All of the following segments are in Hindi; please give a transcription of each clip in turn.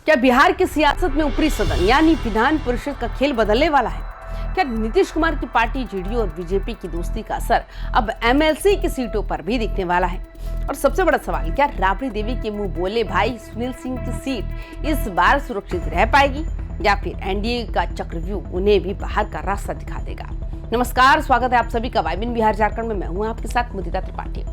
क्या बिहार की सियासत में ऊपरी सदन यानी विधान परिषद का खेल बदलने वाला है? क्या नीतीश कुमार की पार्टी जेडीयू और बीजेपी की दोस्ती का असर अब एमएलसी की सीटों पर भी दिखने वाला है? और सबसे बड़ा सवाल, क्या राबड़ी देवी के मुंह बोले भाई सुनील सिंह की सीट इस बार सुरक्षित रह पाएगी या फिर एनडीए का चक्रव्यूह उन्हें भी बाहर का रास्ता दिखा देगा? नमस्कार, स्वागत है आप सभी का वाइबिन बिहार झारखंड में। मैं हूं आपके साथ मुदिता त्रिपाठी।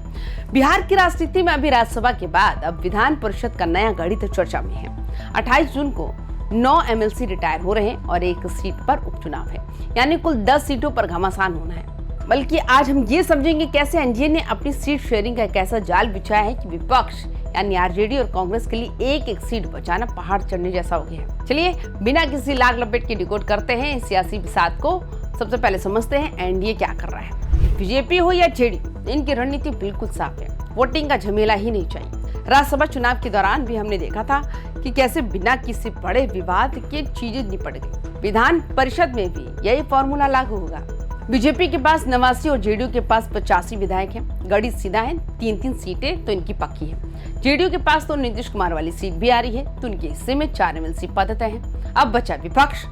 बिहार की राजनीति में अभी राज्यसभा के बाद अब विधान परिषद का नया गणित चर्चा में है। 28 जून को 9 एमएलसी रिटायर हो रहे हैं और एक सीट पर उपचुनाव है, यानी कुल 10 सीटों पर घमासान होना है। बल्कि आज हम ये समझेंगे कैसे एनडीए ने अपनी सीट शेयरिंग का एक ऐसा जाल बिछाया है कि विपक्ष यानी आरजेडी और कांग्रेस के लिए एक एक सीट बचाना पहाड़ चढ़ने जैसा हो गया है। चलिए बिना किसी लाग लपेट के डिकोड करते हैं इस सियासी बिसात को। सबसे पहले समझते हैं एनडीए क्या कर रहा है। बीजेपी हो या जेडीयू, इनकी रणनीति बिल्कुल साफ है। वोटिंग का झमेला ही नहीं चाहिए। राज्यसभा चुनाव के दौरान भी हमने देखा था कि कैसे बिना किसी बड़े विवाद के चीजें निपट गई। विधान परिषद में भी यही फॉर्मूला लागू होगा। बीजेपी के पास 89 और जेडीयू के पास 85 विधायक हैं। गणित सीधा है, 3-3 सीटें तो इनकी पक्की है। जेडीयू के पास तो नीतीश कुमार वाली सीट भी आ रही है, तो उनके हिस्से में 4 एमएलसी पद तय हैं। अब बचा विपक्ष।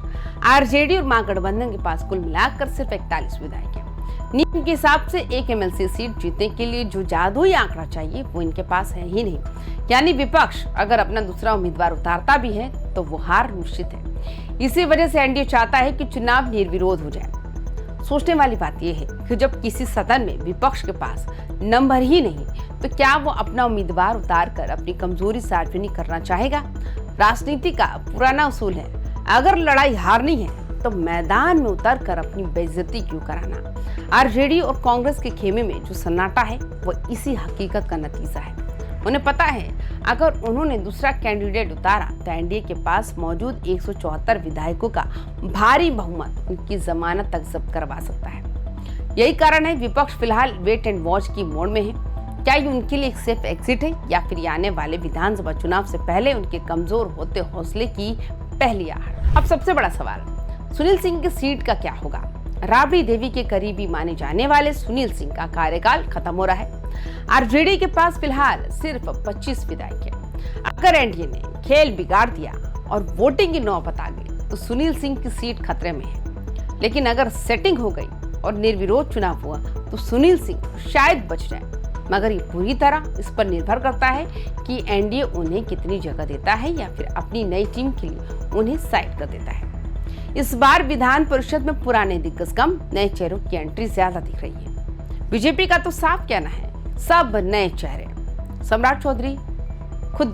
आरजेडी और महागठबंधन के पास कुल मिलाकर सिर्फ 41 विधायक हैं। नीति के हिसाब से एक एमएलसी सीट जीतने के लिए जो जादुई आंकड़ा चाहिए वो इनके पास है ही नहीं। यानी विपक्ष अगर अपना दूसरा उम्मीदवार उतारता भी है तो वो हार निश्चित है। इसी वजह से एनडीए चाहता है कि चुनाव निर्विरोध हो जाए। सोचने वाली बात यह है कि जब किसी सदन में विपक्ष के पास नंबर ही नहीं तो क्या वो अपना उम्मीदवार उतार कर अपनी कमजोरी सार्वजनिक करना चाहेगा? राजनीति का पुराना उसूल है, अगर लड़ाई हारनी है तो मैदान में उतर कर अपनी बेइज्जती क्यों कराना। आरजेडी और कांग्रेस के खेमे में जो सन्नाटा है वो इसी हकीकत का नतीजा है। उन्हें पता है अगर उन्होंने दूसरा कैंडिडेट उतारा तो एनडीए के पास मौजूद 174 विधायकों का भारी बहुमत उनकी जमानत तक जब्त करवा सकता है। यही कारण है विपक्ष फिलहाल वेट एंड वॉच की मोड में है। क्या ये उनके लिए एक सेफ एग्जिट है या फिर आने वाले विधानसभा चुनाव से पहले उनके कमजोर होते हौसले की पहली आहट? अब सबसे बड़ा सवाल, सुनील सिंह की सीट का क्या होगा? राबड़ी देवी के करीबी माने जाने वाले सुनील सिंह का कार्यकाल खत्म हो रहा है। आरजेडी के पास फिलहाल सिर्फ 25 विधायक हैं। अगर एनडीए ने खेल बिगाड़ दिया और वोटिंग की नौबत आ गई तो सुनील सिंह की सीट खतरे में है। लेकिन अगर सेटिंग हो गई और निर्विरोध चुनाव हुआ तो सुनील सिंह शायद बच जाए, मगर ये पूरी तरह इस पर निर्भर करता है कि एनडीए उन्हें कितनी जगह देता है या फिर अपनी नई टीम के लिए उन्हें साइड कर देता है। इस बार विधान परिषद में पुराने दिग्गज कम, नए चेहरों की एंट्री ज्यादा दिख रही है। बीजेपी का तो साफ कहना है सब नए चेहरे। सम्राट चौधरी खुद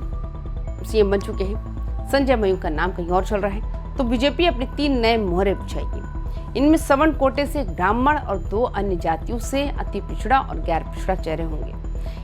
सीएम बन चुके हैं। संजय मयूख का नाम कहीं और चल रहा है, तो बीजेपी अपने 3 नए मोहरे बिछाएगी। इनमें सवर्ण कोटे से ब्राह्मण और 2 अन्य जातियों से अति पिछड़ा और गैर पिछड़ा चेहरे होंगे।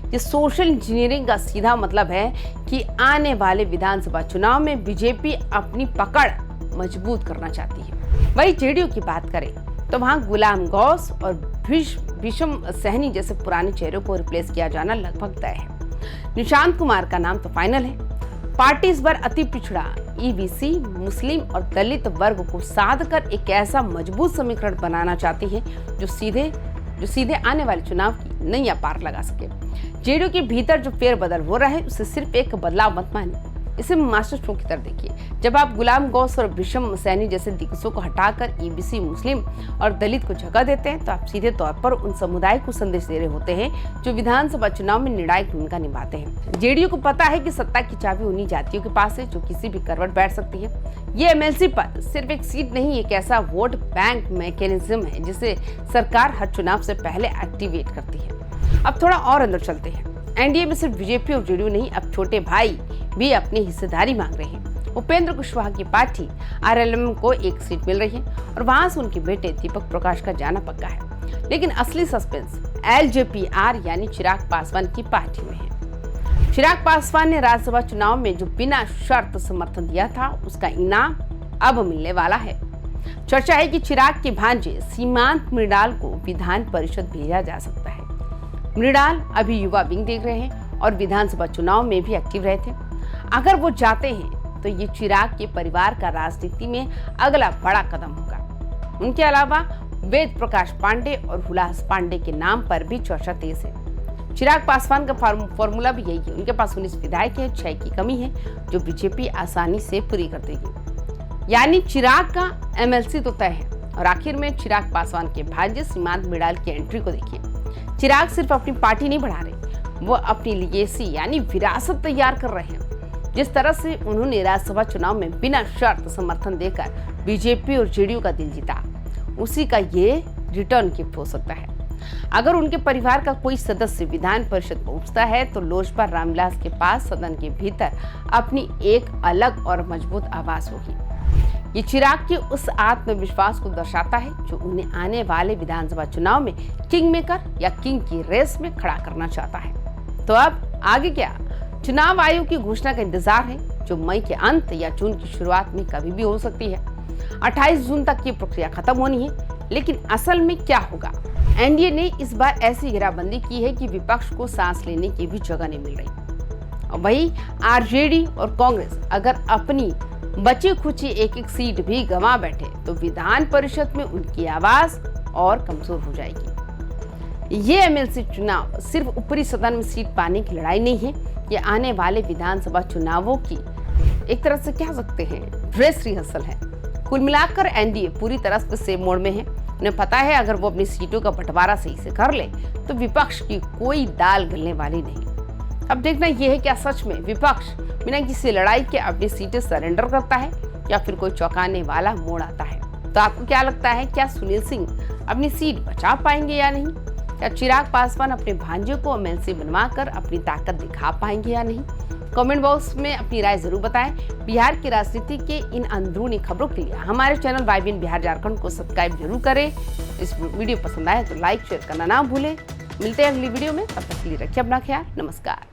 ये सोशल इंजीनियरिंग का सीधा मतलब है कि आने वाले विधानसभा चुनाव में बीजेपी अपनी पकड़ मजबूत करना चाहती है। वही जेडीयू की बात करें तो वहां गुलाम गौस और भीष्म सहनी जैसे पुराने चेहरों को रिप्लेस किया जाना लगभग तय है। निशांत कुमार का नाम तो फाइनल है। पार्टी इस बार अति पिछड़ा, ईबीसी, मुस्लिम और दलित वर्ग को साध कर एक ऐसा मजबूत समीकरण बनाना चाहती है जो सीधे आने वाले चुनाव की नैया पार लगा सके। जेडीयू के भीतर जो फेरबदल हो रहा है उसे सिर्फ एक बदलाव मत मानिए, इसे मास्टर स्ट्रोक की तरह देखिए। जब आप गुलाम गौस और भीष्म सैनी जैसे दिग्गजों को हटाकर ईबीसी, मुस्लिम और दलित को जगह देते हैं तो आप सीधे तौर पर उन समुदाय को संदेश दे रहे होते हैं जो विधानसभा चुनाव में निर्णायक भूमिका निभाते हैं। जेडीयू को पता है कि सत्ता की चाबी उन्हीं जातियों के पास है जो किसी भी करवट बैठ सकती है। ये एमएलसी पद सिर्फ एक सीट नहीं, एक ऐसा वोट बैंक मैकेनिज्म है जिसे सरकार हर चुनाव से पहले एक्टिवेट करती है। अब थोड़ा और अंदर चलते हैं। एनडीए में सिर्फ बीजेपी और जेडीयू नहीं, अब छोटे भाई भी अपनी हिस्सेदारी मांग रहे हैं। उपेंद्र कुशवाहा की पार्टी आरएलएम को एक सीट मिल रही है और वहां से उनके बेटे दीपक प्रकाश का जाना पक्का है। लेकिन असली सस्पेंस एलजेपीआर यानी चिराग पासवान की पार्टी में है। चिराग पासवान ने राज्यसभा चुनाव में जो बिना शर्त समर्थन दिया था उसका इनाम अब मिलने वाला है। चर्चा है कि चिराग के भांजे सीमांत मृणाल को विधान परिषद भेजा जा सकता है। मृणाल अभी युवा विंग देख रहे हैं और विधानसभा चुनाव में भी एक्टिव रहे थे। अगर वो जाते हैं तो ये चिराग के परिवार का राजनीति में अगला बड़ा कदम होगा। उनके अलावा वेद प्रकाश पांडे और हुलास पांडे के नाम पर भी चर्चा तेज है। चिराग पासवान का फॉर्मूला भी यही है। उनके पास 19 विधायक हैं, 6 की कमी है जो बीजेपी आसानी से पूरी कर देगी। यानी चिराग का एमएलसी तो तय है। और आखिर में चिराग पासवान के भांजे सीमांत मिडाल की एंट्री को देखिए। चिराग सिर्फ अपनी पार्टी नहीं बढ़ा रहे, वो अपनी लीगेसी यानी विरासत तैयार कर रहे हैं। जिस तरह से उन्होंने राज्यसभा चुनाव में बिना शर्त समर्थन देकर बीजेपी और जेडीयू का दिल जीता, उसी का ये रिटर्न गिफ्ट हो सकता है। अगर उनके परिवार का कोई सदस्य विधान परिषद पहुंचता है तो लोजपा रामविलास के पास सदन के भीतर अपनी एक अलग और मजबूत आवाज होगी। ये चिराग के उस आत्मविश्वास को दर्शाता है जो उन्हें आने वाले विधानसभा चुनाव में किंग मेकर या किंग की रेस में खड़ा करना चाहता है। तो अब आगे क्या? चुनाव आयोग की घोषणा का इंतजार है, जो मई के अंत या जून की शुरुआत में कभी भी हो सकती है। 28 जून तक ये प्रक्रिया खत्म होनी है। लेकिन असल में क्या होगा? एनडीए ने इस बार ऐसी घेराबंदी की है कि विपक्ष को सांस लेने की भी जगह नहीं मिल रही। और वही आरजेडी और कांग्रेस अगर अपनी बची खुची एक सीट भी गंवा बैठे तो विधान परिषद में उनकी आवाज और कमजोर हो जाएगी। ये एमएलसी चुनाव सिर्फ ऊपरी सदन में सीट पाने की लड़ाई नहीं है, ये आने वाले विधानसभा चुनावों की एक तरह से कह सकते हैं ड्रेस रिहर्सल है। कुल मिलाकर एनडीए पूरी तरह से सेम मोड में है। उन्हें पता है अगर वो अपनी सीटों का बंटवारा सही से कर ले तो विपक्ष की कोई दाल गलने वाली नहीं। अब देखना यह है क्या सच में विपक्ष बिना किसी लड़ाई के अपनी सीटें सरेंडर करता है या फिर कोई चौंकाने वाला मोड़ आता है। तो आपको क्या लगता है, क्या सुनील सिंह अपनी सीट बचा पाएंगे या नहीं? क्या चिराग पासवान अपने भांजे को एमएलसी बनवाकर अपनी ताकत दिखा पाएंगे या नहीं? कमेंट बॉक्स में अपनी राय जरूर बताएं। बिहार की राजनीति के इन अंदरूनी खबरों के लिए हमारे चैनल YBN बिहार झारखंड को सब्सक्राइब जरूर करें। इस वीडियो पसंद आए तो लाइक शेयर करना ना भूलें। मिलते हैं अगली वीडियो में, तब तक के लिए रखिए अपना ख्याल। नमस्कार।